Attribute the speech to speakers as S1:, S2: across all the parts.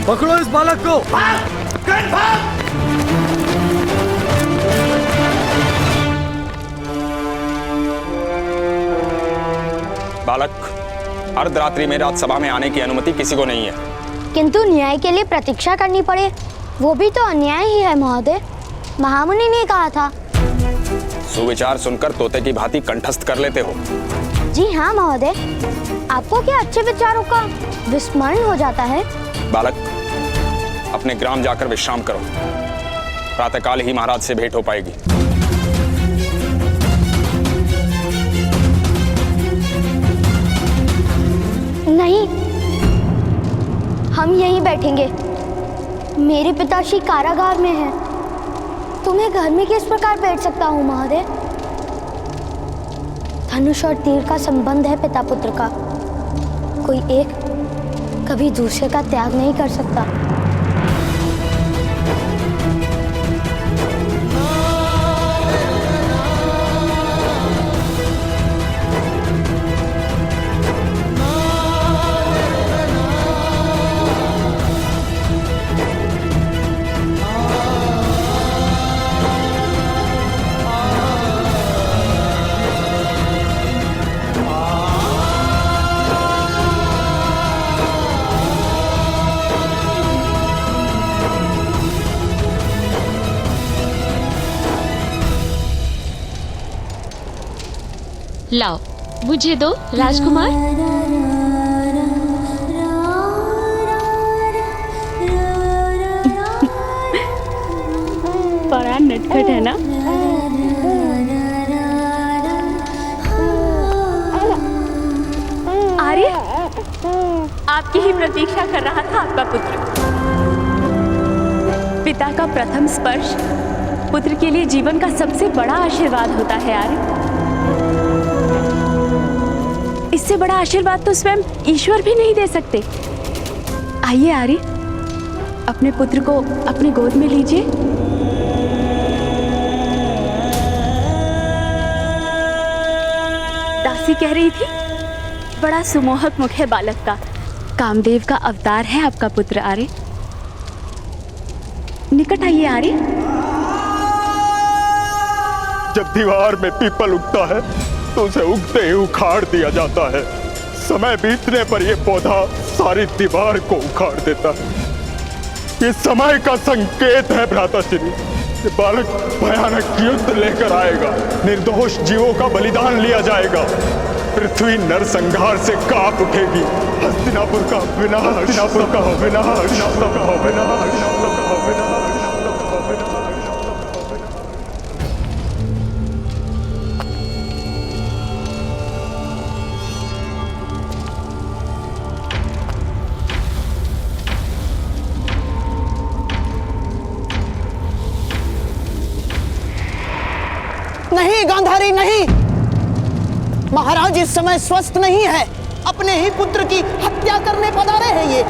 S1: पकड़ो इस बालक को।
S2: बालक, अर्धरात्रि में राजसभा में आने की अनुमति किसी को नहीं है।
S3: किंतु न्याय के लिए प्रतीक्षा करनी पड़े, वो भी तो अन्याय ही है महोदय। महामुनि ने कहा था।
S2: सुविचार सुनकर तोते की भांति कंठस्थ कर लेते हो।
S3: जी हाँ महोदय, आपको क्या अच्छे विचारों का विस्मरण हो जाता है?
S2: बालक, अपने ग्राम जाकर विश्राम करो। प्रातःकाल ही महाराज से भेंट हो पाएगी।
S3: नहीं, हम यहीं बैठेंगे। मेरे पिताश्री कारागार में हैं। तुम्हें घर में किस प्रकार बैठ सकता हूँ महोदय? धनुष और तीर का संबंध है पिता पुत्र का। कोई एक कभी दूसरे का त्याग नहीं कर सकता।
S4: लाओ, मुझे दो राजकुमार।
S5: बड़ा नटखट है ना? आर्य, आपकी ही प्रतीक्षा कर रहा था आपका पुत्र। पिता का प्रथम स्पर्श पुत्र के लिए जीवन का सबसे बड़ा आशीर्वाद होता है आर्य। इससे बड़ा आशीर्वाद तो स्वयं ईश्वर भी नहीं दे सकते। आइए आर्य, अपने पुत्र को अपनी गोद में लीजिए। दासी कह रही थी, बड़ा सुमोहक मुख है बालक का। कामदेव का अवतार है आपका पुत्र आर्य। निकट आइए आर्य।
S6: जब दीवार में पीपल उगता है तो उसे उगते ही उखाड़ दिया जाता है। समय बीतने पर यह पौधा सारी दीवार को उखाड़ देता है। ये समय का संकेत है भ्राताश्री। ये बालक भयानक युद्ध लेकर आएगा। निर्दोष जीवों का बलिदान लिया जाएगा। पृथ्वी नरसंहार से कांप उठेगी। हस्तिनापुर का विनाश, हस्तिनापुर का विनाश, हस्तिनापुर का विनाश, हस्तिनापुर का विनाश।
S7: नहीं गांधारी, नहीं। महाराज इस समय स्वस्थ नहीं है। अपने ही पुत्र की हत्या करने पधारे हैं ये।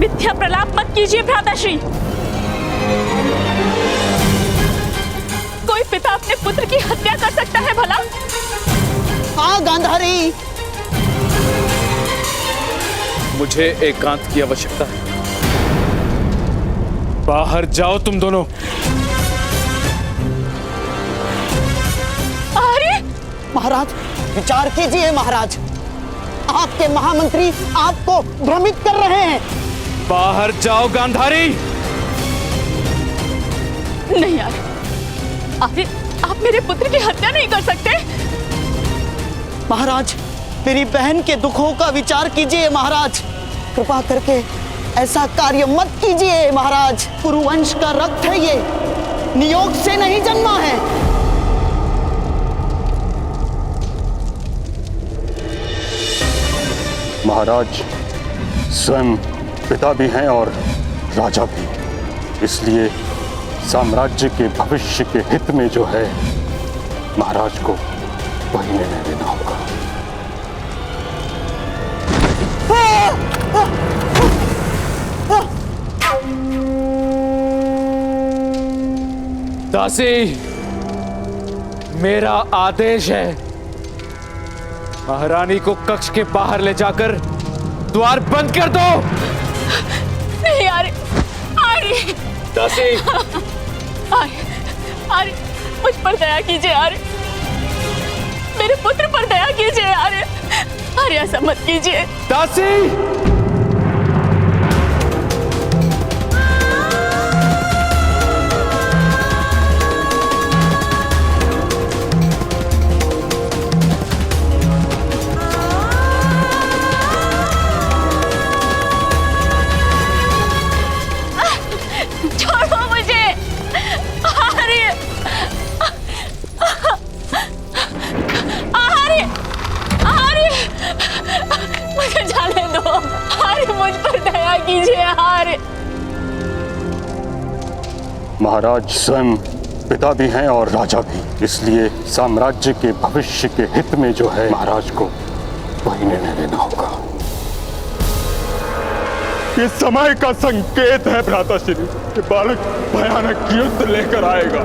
S5: मिथ्या प्रलाप मत कीजिए भ्राताश्री। कोई पिता अपने पुत्र की हत्या कर सकता है भला?
S7: हाँ गांधारी,
S1: मुझे एकांत की आवश्यकता है। बाहर जाओ तुम दोनों।
S5: अरे
S7: महाराज विचार कीजिए। महाराज, आपके महामंत्री आपको भ्रमित कर रहे हैं।
S1: बाहर जाओ गांधारी।
S5: नहीं यार, आप मेरे पुत्र की हत्या नहीं कर सकते।
S7: महाराज, मेरी बहन के दुखों का विचार कीजिए। महाराज, कृपा करके ऐसा कार्य मत कीजिए। महाराज, कुरुवंश का रक्त है ये, नियोग से नहीं जन्मा है।
S6: महाराज स्वयं पिता भी हैं और राजा भी, इसलिए साम्राज्य के भविष्य के हित में जो है महाराज को वही निर्णय लेना होगा।
S1: दासी, मेरा आदेश है महारानी को कक्ष के बाहर ले जाकर द्वार बंद कर दो।
S5: नहीं आर्य, आर्य,
S1: दासी,
S5: आर्य, मुझ पर दया कीजिए आर्य, मेरे पुत्र पर दया कीजिए आर्य, आर्य ऐसा मत कीजिए।
S1: दासी,
S5: छोड़ो मुझे आर्य, आर्य, आर्य, मुझे जाने दो आर्य, मुझ पर दया कीजिए आर्य।
S6: महाराज स्वयं पिता भी हैं और राजा भी, इसलिए साम्राज्य के भविष्य के हित में जो है महाराज को वही निर्णय लेना होगा। ये समय का संकेत है भ्राताश्री कि बालक भयानक युद्ध लेकर आएगा।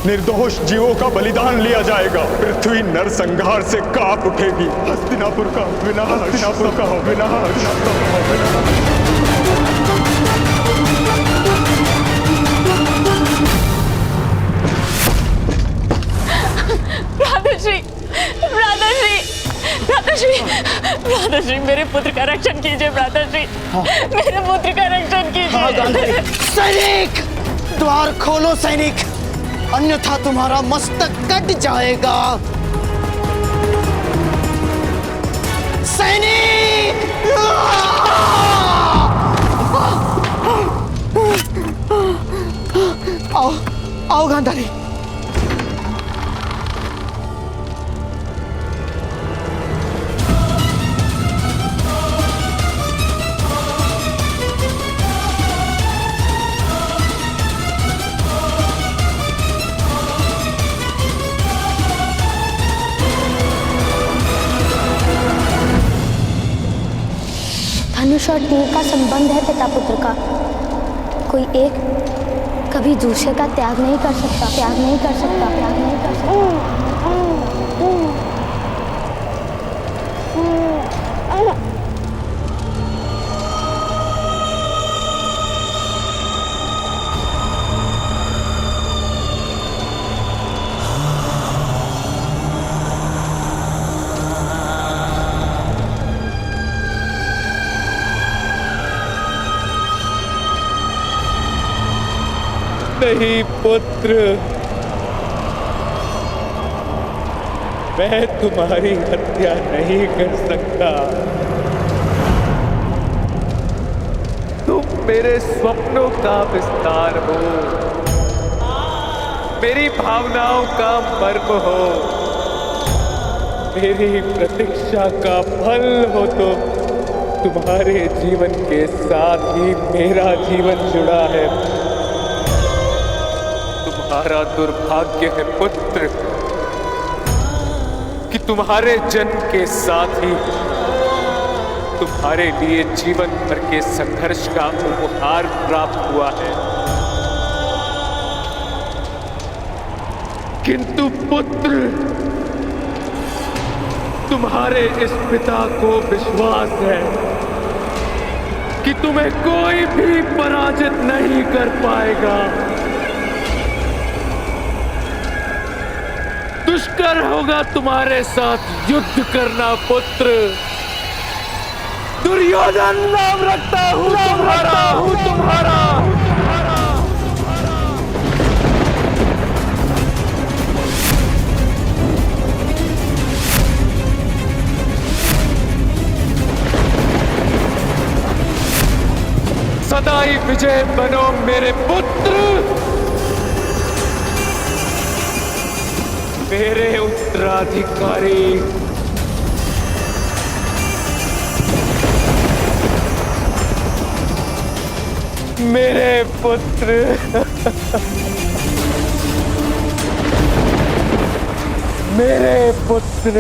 S6: निर्दोष जीवों का बलिदान लिया जाएगा। पृथ्वी नरसंहार से कांप उठेगी। हस्तिनापुर का विनाश, हस्तिनापुर का विनाश,
S5: भ्राताश्री, भ्राताश्री, भ्राताश्री, भ्राताश्री, मेरे पुत्र का रक्षण कीजिए भ्राताश्री, मेरे पुत्र का रक्षण कीजिए।
S7: सैनिक, द्वार खोलो सैनिक, अन्यथा तुम्हारा मस्तक कट जाएगा। सैनिक, आओ, आओ गांधारी।
S3: धनुष और तीर का संबंध है पिता पुत्र का। कोई एक कभी दूसरे का त्याग नहीं कर सकता, त्याग नहीं कर सकता, त्याग नहीं कर सकता।
S1: नहीं पुत्र, मैं तुम्हारी हत्या नहीं कर सकता। तुम मेरे स्वप्नों का विस्तार हो, मेरी भावनाओं का मर्म हो, मेरी प्रतीक्षा का फल हो। तुम्हारे जीवन के साथ ही मेरा जीवन जुड़ा है। तुम्हारा दुर्भाग्य है पुत्र कि तुम्हारे जन्म के साथ ही तुम्हारे लिए जीवन भर के संघर्ष का उपहार प्राप्त हुआ है। किंतु पुत्र, तुम्हारे इस पिता को विश्वास है कि तुम्हें कोई भी पराजित नहीं कर पाएगा। दुष्कर होगा तुम्हारे साथ युद्ध करना पुत्र। दुर्योधन नाम रखता हूं तुम्हारा। सदाई विजय बनो मेरे पुत्र, मेरे उत्तराधिकारी। मेरे पुत्र, मेरे पुत्र,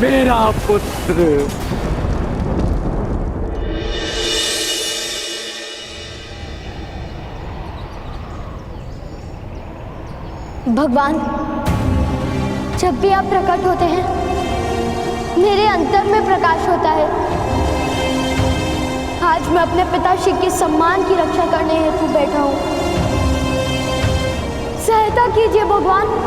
S1: मेरा पुत्र।
S3: भगवान, जब भी आप प्रकट होते हैं मेरे अंतर में प्रकाश होता है। आज मैं अपने पिताश्री के सम्मान की रक्षा करने हेतु बैठा हूँ। सहायता कीजिए भगवान।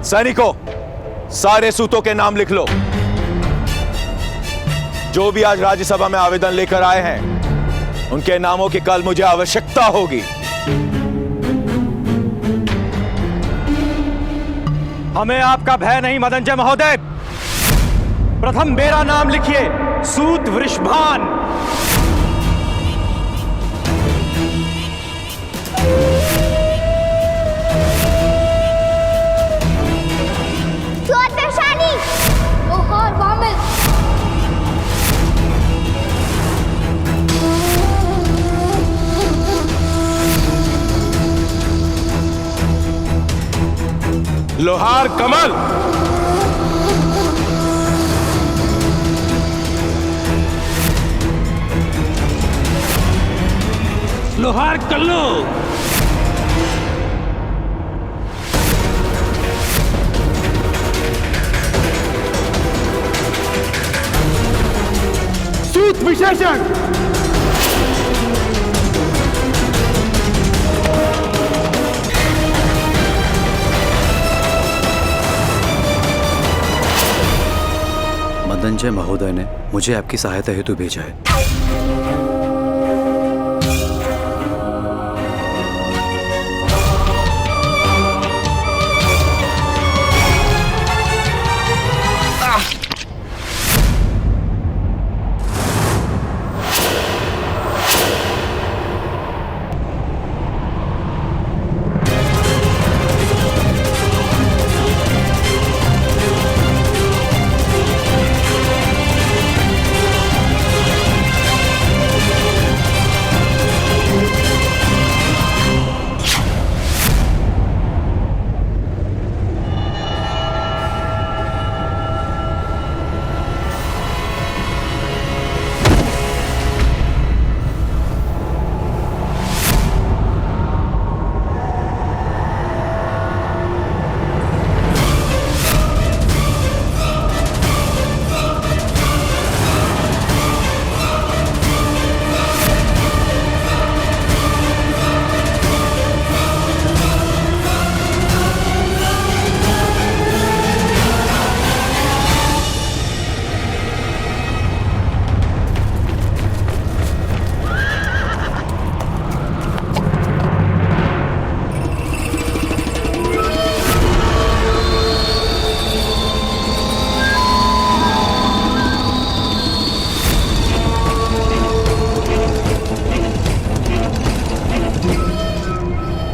S8: सैनिकों, सारे सूतों के नाम लिख लो। जो भी आज राज्यसभा में आवेदन लेकर आए हैं, उनके नामों की कल मुझे आवश्यकता होगी।
S9: हमें आपका भय नहीं मदनजय महोदय। प्रथम मेरा नाम लिखिए, सूत वृषभान।
S3: लोहार वामिल।
S8: लोहार कमल।
S9: लोहार कल्लू।
S6: सूत विशेषण।
S10: मदनजय महोदय ने मुझे आपकी सहायता हेतु भेजा है।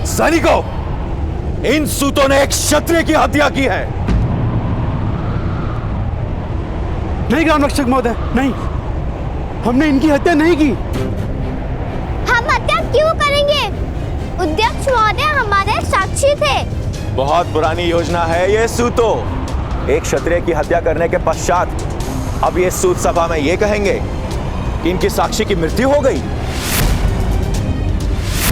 S8: सैनिकों, इन सूतों ने एक क्षत्रिय की हत्या की है।
S6: नहीं ग्राम रक्षक महोदय, नहीं, हमने इनकी हत्या नहीं की।
S3: हम हत्या क्यों करेंगे? अध्यक्ष महोदय हमारे साक्षी थे।
S8: बहुत पुरानी योजना है ये सूतो। एक क्षत्रिय की हत्या करने के पश्चात अब ये सूत सभा में ये कहेंगे कि इनकी साक्षी की मृत्यु हो गई।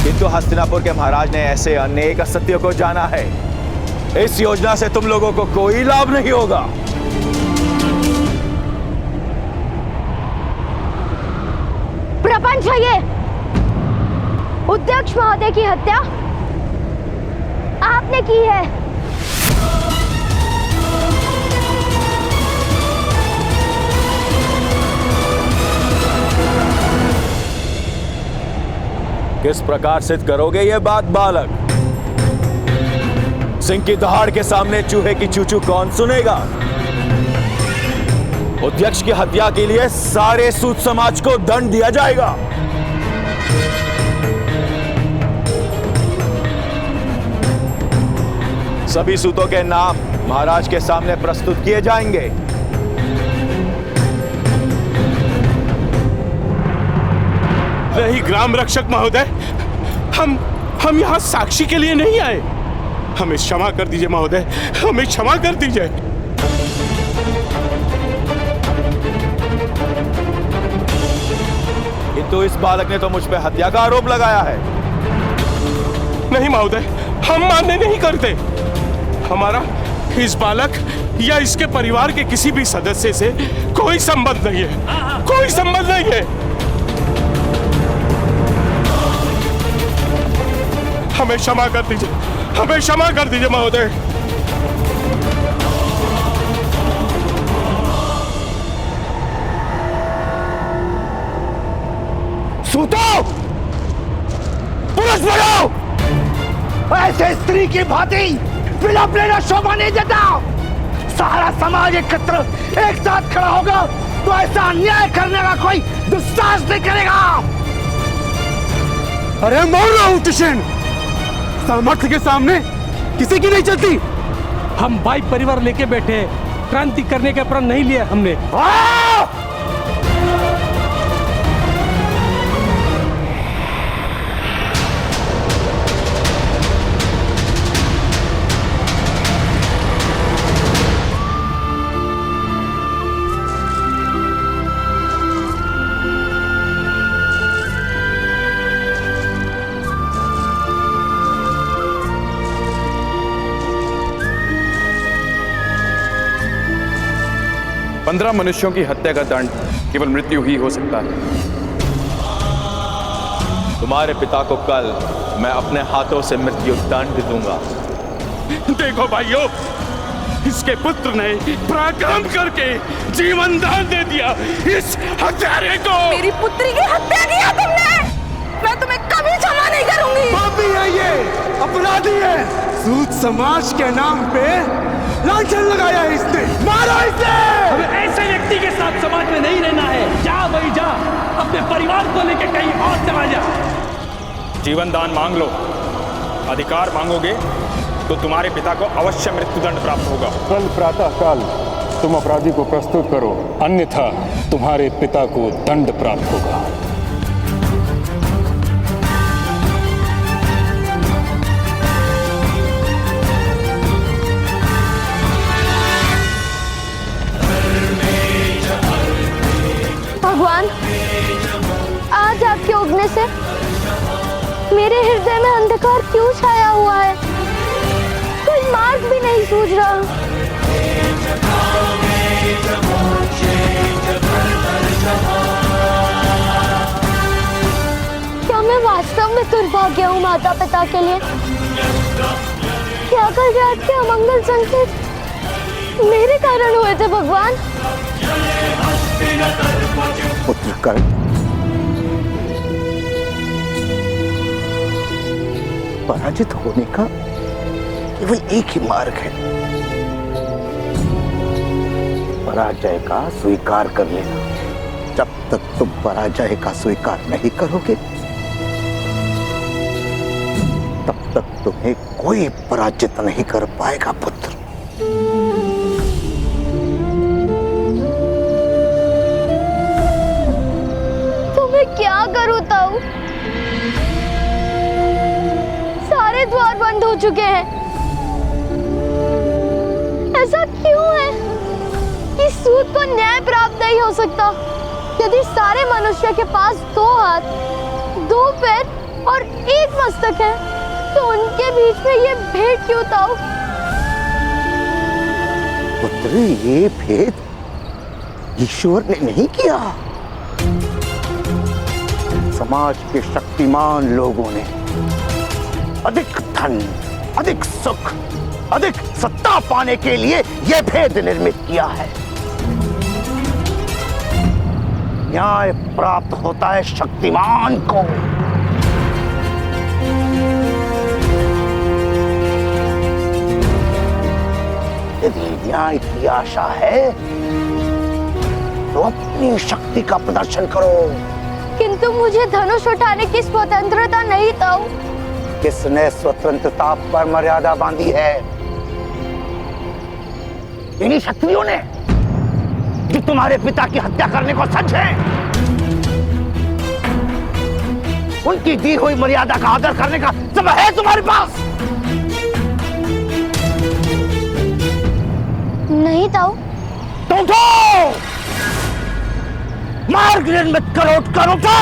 S8: किंतु हस्तिनापुर के महाराज ने ऐसे अनेक असत्यों को जाना है इस योजना से तुम लोगों को कोई लाभ नहीं होगा।
S3: प्रपंच है ये। अध्यक्ष महोदय की हत्या आपने की है।
S8: किस प्रकार सिद्ध करोगे ये बात बालक? सिंह की दहाड़ के सामने चूहे की चूचू कौन सुनेगा? अध्यक्ष की हत्या के लिए सारे सूत समाज को दंड दिया जाएगा। सभी सूतों के नाम महाराज के सामने प्रस्तुत किए जाएंगे।
S6: नहीं ग्राम रक्षक महोदय, हम यहाँ साक्षी के लिए नहीं आए। हमें क्षमा कर दीजिए महोदय, हमें क्षमा कर दीजिए।
S8: किंतु इस बालक ने तो मुझ पे हत्या का आरोप लगाया है।
S6: नहीं महोदय, हम मान्य नहीं करते। हमारा इस बालक या इसके परिवार के किसी भी सदस्य से कोई संबंध नहीं है, कोई संबंध नहीं है। हमें क्षमा कर दीजिए, हमें क्षमा कर दीजिए महोदय।
S11: सूतो, पुरुष बनो। ऐसे स्त्री की भांति विलाप लेना शोभा नहीं देता। सारा समाज एकत्र एक साथ खड़ा होगा तो ऐसा अन्याय करने का कोई दुस्साहस नहीं करेगा।
S12: अरे मर रहा हूं किशन, सामर्थ्य के सामने किसी की नहीं चलती।
S9: हम भाई परिवार लेके बैठे, क्रांति करने का प्रण नहीं लिया हमने।
S2: पंद्रह मनुष्यों की हत्या का दंड केवल मृत्यु ही हो सकता है।
S8: तुम्हारे पिता को कल मैं अपने हाथों से मृत्यु दंड दूंगा।
S6: देखो भाइयों, इसके पुत्र ने पराक्रम करके जीवन दान दे दिया इस हत्यारे को।
S13: मेरी पुत्री की हत्या किया तुमने, मैं तुम्हें कभी क्षमा नहीं करूंगी।
S12: पापी है ये, अपराधी है। सूत समाज के नाम पे लांछन लगाया है इसने, मारो इसे।
S9: हमें ऐसे व्यक्ति के साथ समाज में नहीं रहना है। जा भाई जा, अपने परिवार को लेकर कहीं और चला जा।
S2: जीवन दान मांग लो, अधिकार मांगोगे तो तुम्हारे पिता को अवश्य मृत्युदंड प्राप्त होगा।
S14: कल प्रातः काल तुम अपराधी को प्रस्तुत करो, अन्यथा तुम्हारे पिता को दंड प्राप्त होगा।
S3: भगवान, आज आपके उगने से मेरे हृदय में अंधकार क्यों छाया हुआ है? कोई मार्ग भी नहीं सूझ रहा। क्या मैं वास्तव में दुर्भाग्य हूँ माता पिता के लिए? क्या कल रात के अमंगल संकेत मेरे कारण हुए थे भगवान?
S11: पुत्र कर्ण, पराजित होने का केवल एक ही मार्ग है, पराजय का स्वीकार कर लेना। जब तक तुम पराजय का स्वीकार नहीं करोगे तब तक तुम्हें कोई पराजित नहीं कर पाएगा पुत्र।
S3: क्या करूं ताऊ? सारे द्वार बंद हो चुके हैं। ऐसा क्यों है कि सूत को न्याय प्राप्त नहीं हो सकता? यदि सारे मनुष्य के पास 2 हाथ, 2 पैर और 1 मस्तक है तो उनके बीच में ये भेद क्यों ताऊ?
S11: पुत्र, ये भेद ईश्वर ने नहीं किया। समाज के शक्तिमान लोगों ने अधिक धन, अधिक सुख, अधिक सत्ता पाने के लिए यह भेद निर्मित किया है। न्याय प्राप्त होता है शक्तिमान को। यदि न्याय की आशा है तो अपनी शक्ति का प्रदर्शन करो।
S3: किंतु मुझे धनुष उठाने की स्वतंत्रता नहीं ताऊ।
S11: किसने स्वतंत्रता पर मर्यादा बांधी है? इन्हीं शत्रुओं ने जो तुम्हारे पिता की हत्या करने को सच है। उनकी दी हुई मर्यादा का आदर करने का समय है तुम्हारे पास?
S3: नहीं ताऊ।
S11: तो उठो, मार्ग निर्मित करो, उठकर उठो।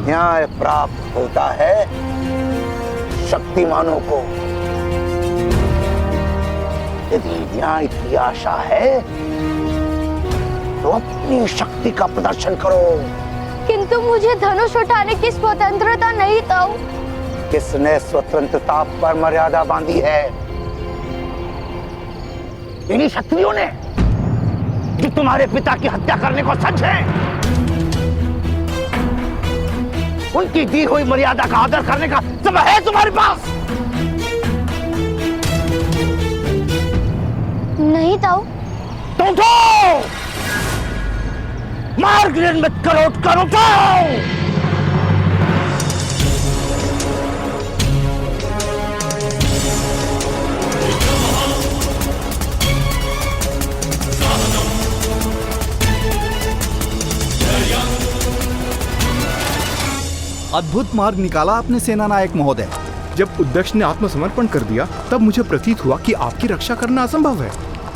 S11: न्याय प्राप्त होता है शक्तिमानों को। यदि न्याय की आशा है तो अपनी शक्ति का प्रदर्शन करो।
S3: किंतु मुझे धनुष उठाने की स्वतंत्रता नहीं ताऊ।
S11: किसने स्वतंत्रता पर मर्यादा बांधी है? इन्हीं शत्रुओं ने जो तुम्हारे पिता की हत्या करने को सच है। उनकी दी हुई मर्यादा का आदर करने का समय है तुम्हारे पास?
S3: नहीं ताऊ।
S11: तो उठो, मार्ग निर्मित करो, उठकर उठो।
S15: अद्भुत मार्ग निकाला आपने सेना नायक महोदय।
S16: जब उद्यक्ष ने आत्मसमर्पण कर दिया तब मुझे प्रतीत हुआ कि आपकी रक्षा करना असंभव है।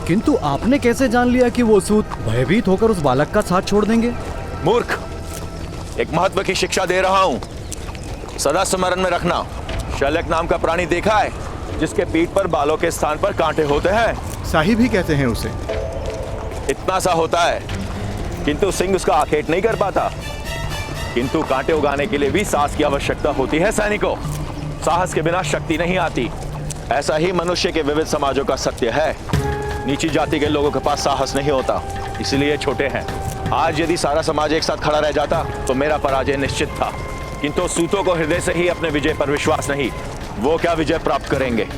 S15: किंतु आपने कैसे जान लिया कि वो सूत भयभीत होकर उस बालक का साथ छोड़ देंगे?
S8: मूर्ख, एक महत्व की शिक्षा दे रहा हूँ, सदा स्मरण में रखना। शल्यक नाम का प्राणी देखा है जिसके पीठ पर बालों के स्थान पर कांटे होते हैं?
S16: साहिब ही कहते हैं उसे।
S8: इतना सा होता है, किंतु सिंह उसका आखेट नहीं कर पाता। किंतु कांटे उगाने के लिए भी साहस की आवश्यकता होती है सैनिकों। साहस के बिना शक्ति नहीं आती। ऐसा ही मनुष्य के विविध समाजों का सत्य है। नीची जाति के लोगों के पास साहस नहीं होता, इसलिए छोटे हैं। आज यदि सारा समाज एक साथ खड़ा रह जाता तो मेरा पराजय निश्चित था। किंतु सूतों को हृदय से ही अपने विजय पर विश्वास नहीं। वो क्या विजय प्राप्त करेंगे?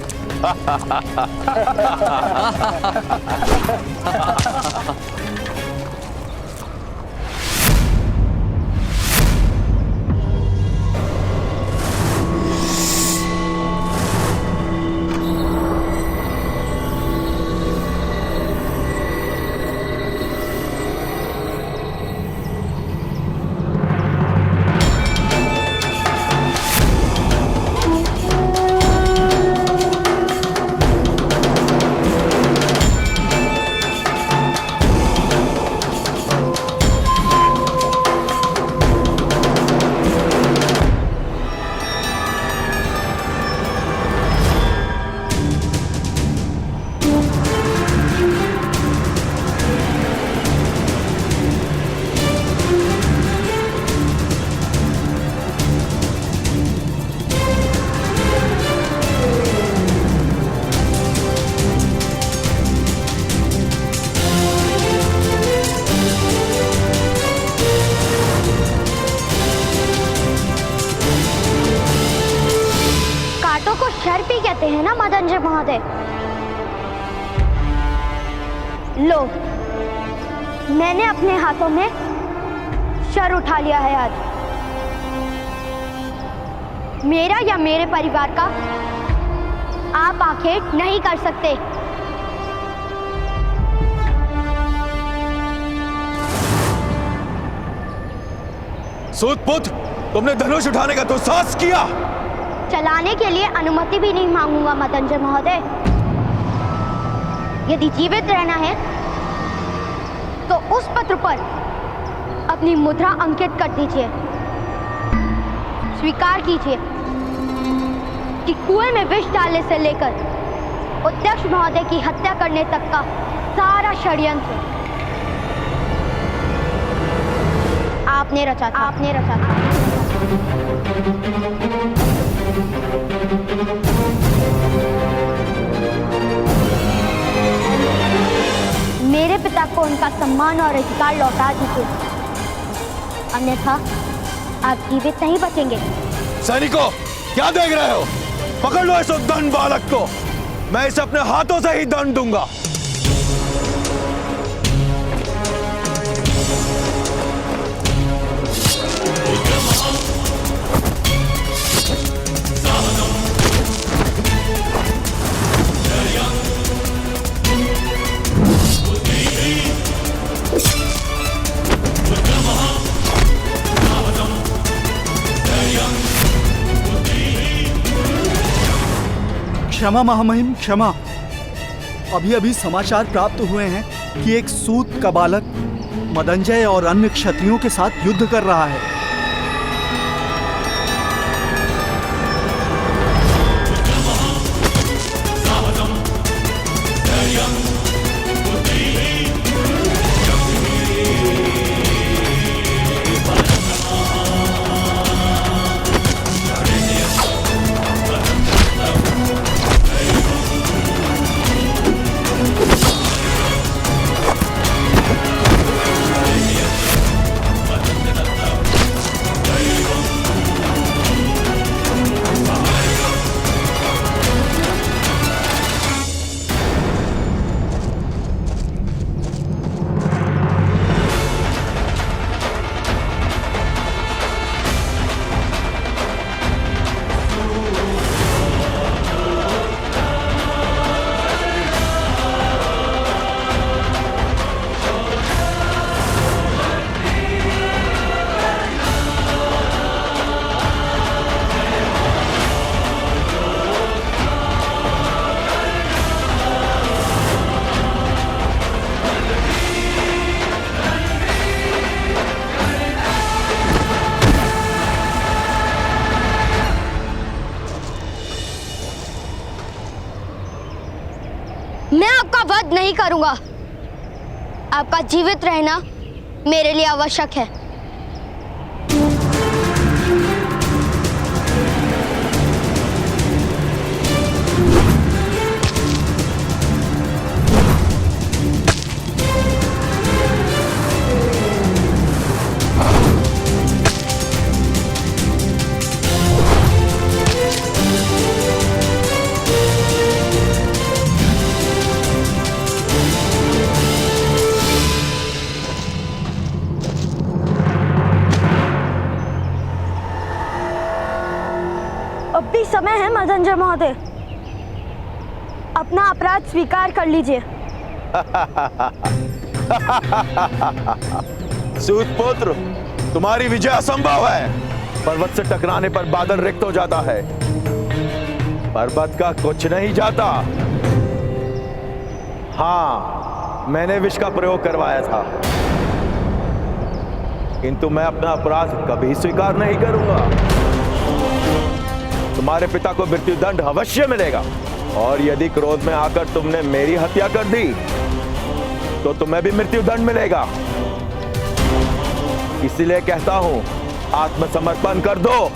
S3: चाहते हैं ना मदनजय महोदय? लो, मैंने अपने हाथों में शर उठा लिया है आज। मेरा या मेरे परिवार का आप आखेट नहीं कर सकते।
S8: सूत पुत्र, तुमने धनुष उठाने का दुस्साहस किया।
S3: चलाने के लिए अनुमति भी नहीं मांगूंगा मदनजय महोदय। यदि जीवित रहना है तो उस पत्र पर अपनी मुद्रा अंकित कर दीजिए। स्वीकार कीजिए कि कुएं में विष डालने से लेकर अध्यक्ष महोदय की हत्या करने तक का सारा षड्यंत्र आपने रचा था। आपने रचा था। मेरे पिता को उनका सम्मान और अधिकार लौटा दीजिए, अन्यथा आप जीवित नहीं बचेंगे।
S8: सैनिकों, क्या देख रहे हो? पकड़ लो इस उद्दंड बालक को। मैं इसे अपने हाथों से ही दंड दूंगा।
S15: क्षमा महामहिम, क्षमा। अभी अभी समाचार प्राप्त हुए हैं कि एक सूत का बालक मदनजय और अन्य क्षत्रियों के साथ युद्ध कर रहा है।
S3: मैं आपका वध नहीं करूंगा। आपका जीवित रहना मेरे लिए आवश्यक है। अब भी समय है मदनजय महोदय, अपना अपराध स्वीकार कर लीजिए।
S8: सूतपुत्र, तुम्हारी विजय असंभव है। पर्वत से टकराने पर बादल रिक्त हो जाता है, पर्वत का कुछ नहीं जाता। हाँ, मैंने विष का प्रयोग करवाया था, किंतु मैं अपना अपराध कभी स्वीकार नहीं करूंगा। तुम्हारे पिता को मृत्युदंड अवश्य मिलेगा, और यदि क्रोध में आकर तुमने मेरी हत्या कर दी तो तुम्हें भी मृत्युदंड मिलेगा। इसलिए कहता हूं, आत्मसमर्पण कर दो।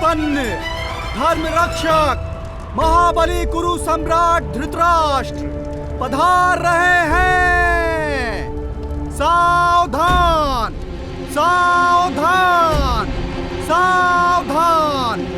S15: संपन्न धर्म रक्षक महाबली कुरु सम्राट धृतराष्ट्र पधार रहे हैं। सावधान सावधान सावधान।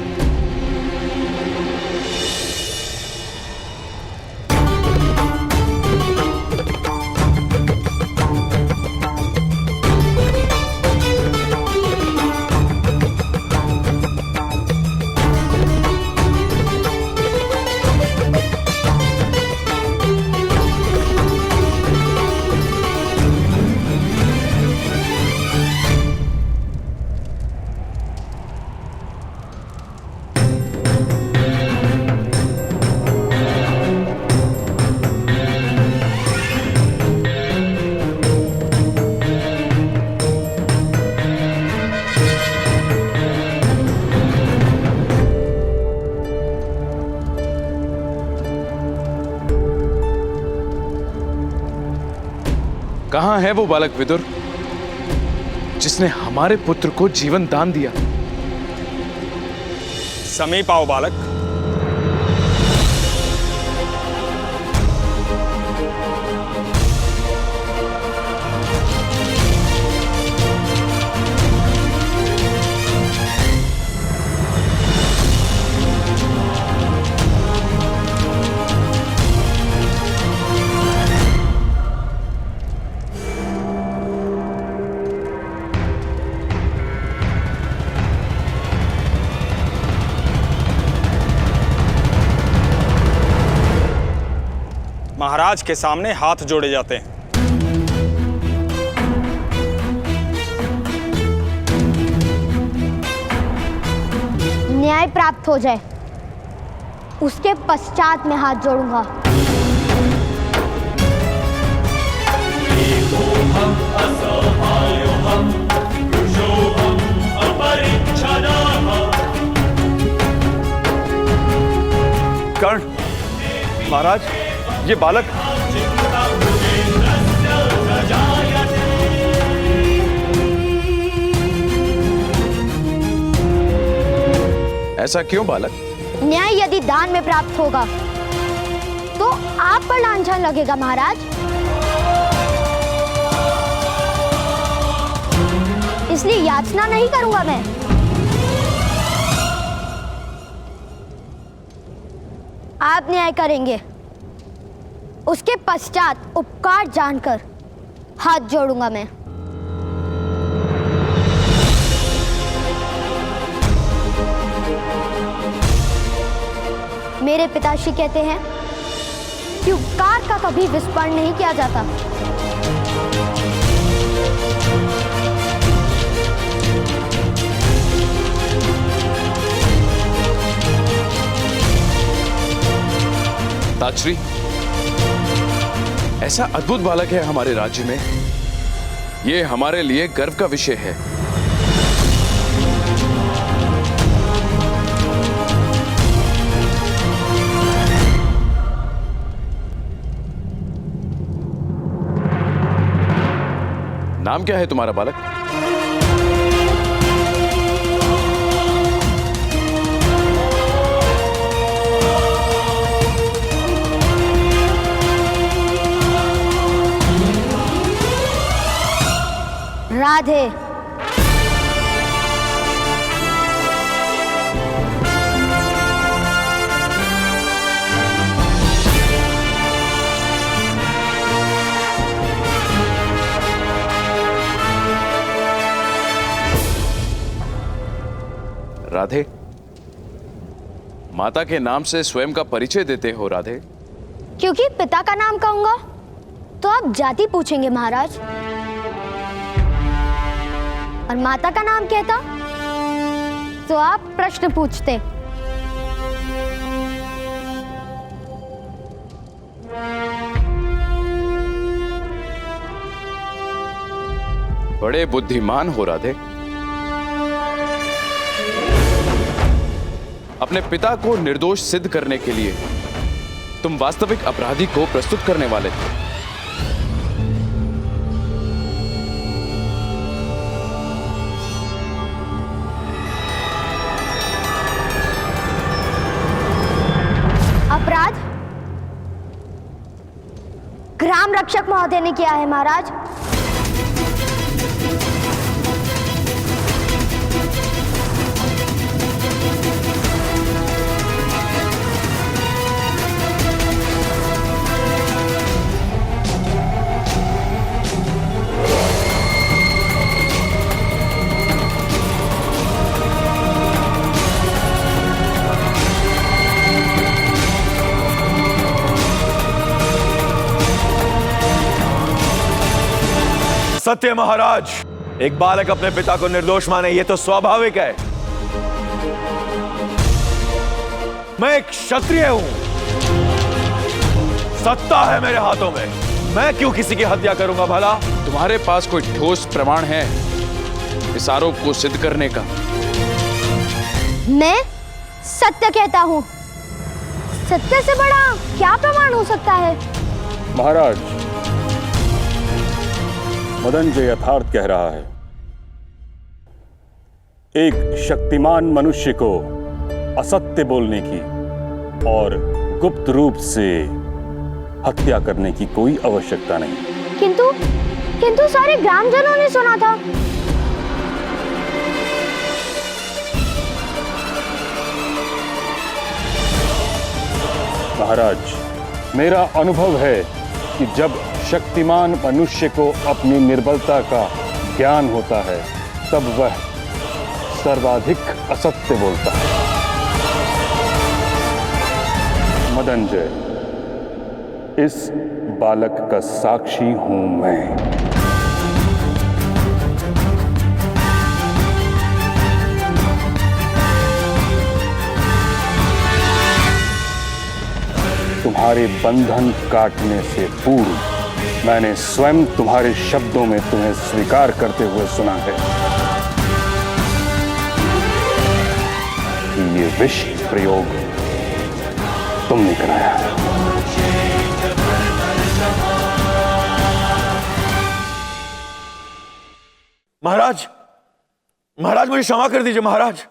S1: कहां है वो बालक विदुर जिसने हमारे पुत्र को जीवन दान दिया?
S2: समीप आओ बालक। महाराज के सामने हाथ जोड़े जाते हैं।
S3: न्याय प्राप्त हो जाए उसके पश्चात मैं हाथ जोड़ूंगा।
S6: कर्ण महाराज, ये बालक
S1: ऐसा क्यों बालक?
S3: न्याय यदि दान में प्राप्त होगा तो आप पर लांछन लगेगा महाराज, इसलिए याचना नहीं करूंगा मैं। आप न्याय करेंगे, उसके पश्चात उपकार जानकर हाथ जोड़ूंगा मैं। मेरे पिताश्री कहते हैं कि उपकार का कभी विस्मरण नहीं किया जाता।
S1: ताजश्री, ऐसा अद्भुत बालक है हमारे राज्य में, ये हमारे लिए गर्व का विषय है। नाम क्या है तुम्हारा बालक?
S3: राधे।
S1: राधे, माता के नाम से स्वयं का परिचय देते हो राधे?
S3: क्योंकि पिता का नाम कहूंगा तो आप जाति पूछेंगे महाराज, और माता का नाम कहता तो आप प्रश्न पूछते।
S1: बड़े बुद्धिमान हो राधे। अपने पिता को निर्दोष सिद्ध करने के लिए तुम वास्तविक अपराधी को प्रस्तुत करने वाले थे।
S3: रक्षक महोदय ने किया है महाराज।
S8: सत्य महाराज, एक बालक अपने पिता को निर्दोष माने ये तो स्वाभाविक है। मैं एक क्षत्रिय हूं, सत्ता है मेरे हाथों में, मैं क्यों किसी की हत्या करूंगा भला?
S17: तुम्हारे पास कोई ठोस प्रमाण है इस आरोप को सिद्ध करने का?
S3: मैं सत्य कहता हूं। सत्य से बड़ा क्या प्रमाण हो सकता है?
S14: महाराज, मदनजय यथार्थ कह रहा है। एक शक्तिमान मनुष्य को असत्य बोलने की और गुप्त रूप से हत्या करने की कोई आवश्यकता नहीं।
S3: किंतु सारे ग्रामजनों ने सुना था।
S14: महाराज, मेरा अनुभव है कि जब शक्तिमान मनुष्य को अपनी निर्बलता का ज्ञान होता है तब वह सर्वाधिक असत्य बोलता है। मदनजय, इस बालक का साक्षी हूं मैं। तुम्हारे बंधन काटने से पूर्व मैंने स्वयं तुम्हारे शब्दों में तुम्हें स्वीकार करते हुए सुना है कि ये विष प्रयोग तुमने कराया।
S8: महाराज, महाराज मुझे क्षमा कर दीजिए महाराज।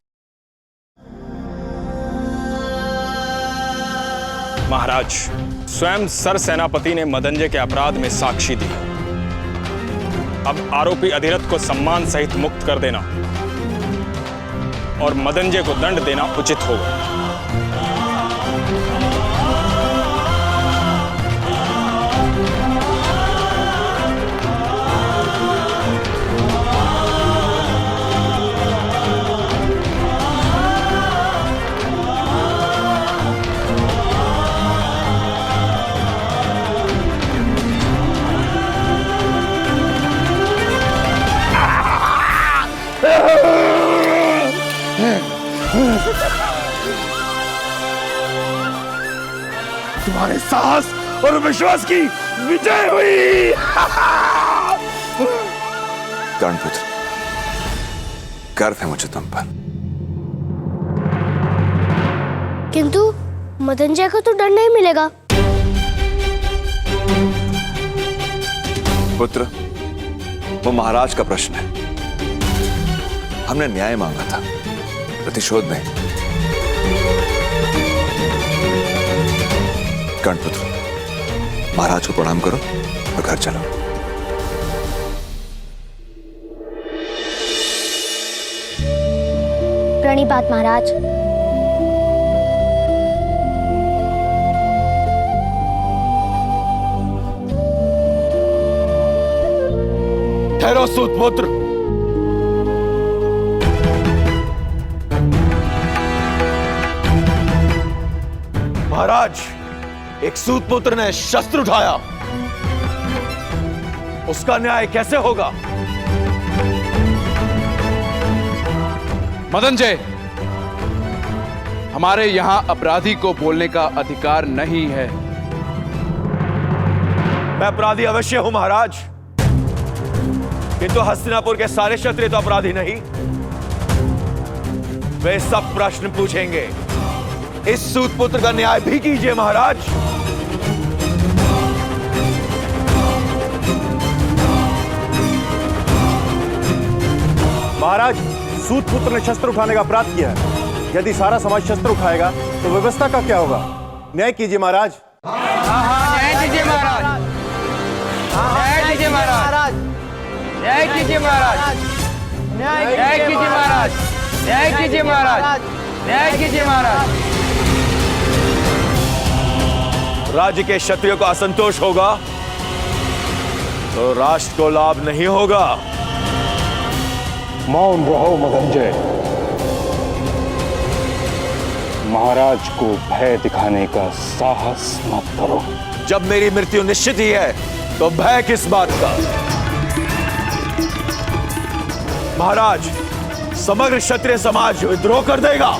S2: महाराज, स्वयं सर सेनापति ने मदनजय के अपराध में साक्षी दी। अब आरोपी अधिरथ को सम्मान सहित मुक्त कर देना और मदनजय को दंड देना उचित होगा।
S11: तुम्हारे साहस और विश्वास की विजय हुई।
S18: कर्णपुत्र, गर्व है मुझे तुम पर।
S3: किंतु मदनजय को तो दंड नहीं मिलेगा।
S18: पुत्र, वो महाराज का प्रश्न है। हमने न्याय मांगा था, प्रतिशोध नहीं। कर्णपुत्र, महाराज को प्रणाम करो और घर चलो।
S3: प्रणिपात महाराज।
S8: ठहरो सूतपुत्र। महाराज, एक सूतपुत्र ने शस्त्र उठाया, उसका न्याय कैसे होगा?
S17: मदनजय, हमारे यहां अपराधी को बोलने का अधिकार नहीं है।
S8: मैं अपराधी अवश्य हूं महाराज, किंतु हस्तिनापुर के सारे क्षत्रिय तो अपराधी नहीं। वे सब प्रश्न पूछेंगे। इस सूतपुत्र का न्याय भी कीजिए महाराज।
S19: महाराज, सूतपुत्र ने शस्त्र उठाने का अपराध किया है। यदि सारा समाज शस्त्र उठाएगा तो व्यवस्था का क्या होगा? न्याय कीजिए महाराज।
S11: न्याय कीजिए महाराज।
S20: न्याय कीजिए महाराज, न्याय कीजिए महाराज, न्याय कीजिए महाराज, न्याय कीजिए महाराज, न्याय कीजिए महाराज।
S8: राज्य के क्षत्रियों को असंतोष होगा तो राष्ट्र को लाभ नहीं होगा।
S14: मौन रहो मदंजय। महाराज को भय दिखाने का साहस मत करो।
S8: जब मेरी मृत्यु निश्चित ही है तो भय किस बात का? महाराज, समग्र क्षत्रिय समाज विद्रोह कर देगा।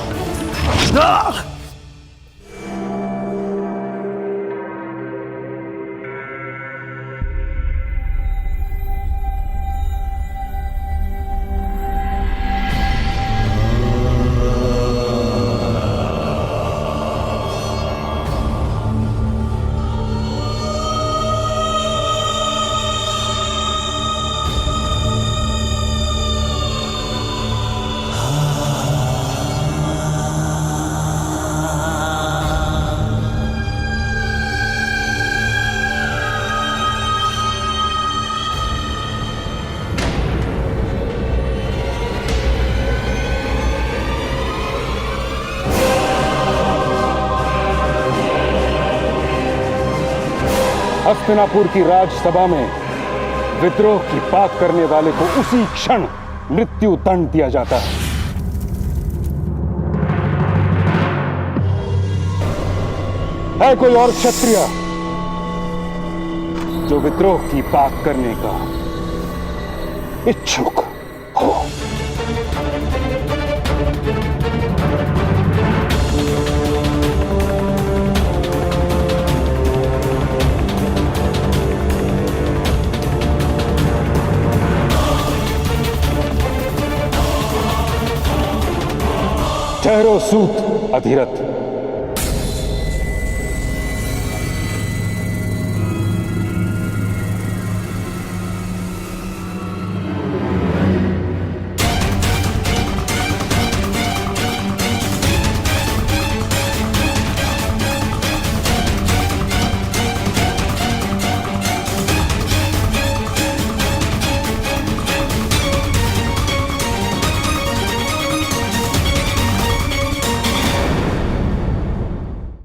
S14: हस्तिनापुर की राजसभा में विद्रोह की बात करने वाले को उसी क्षण मृत्यु दंड दिया जाता है। है कोई और क्षत्रिय जो विद्रोह की बात करने का इच्छुक हो? ठहरो सूत अधिरथ।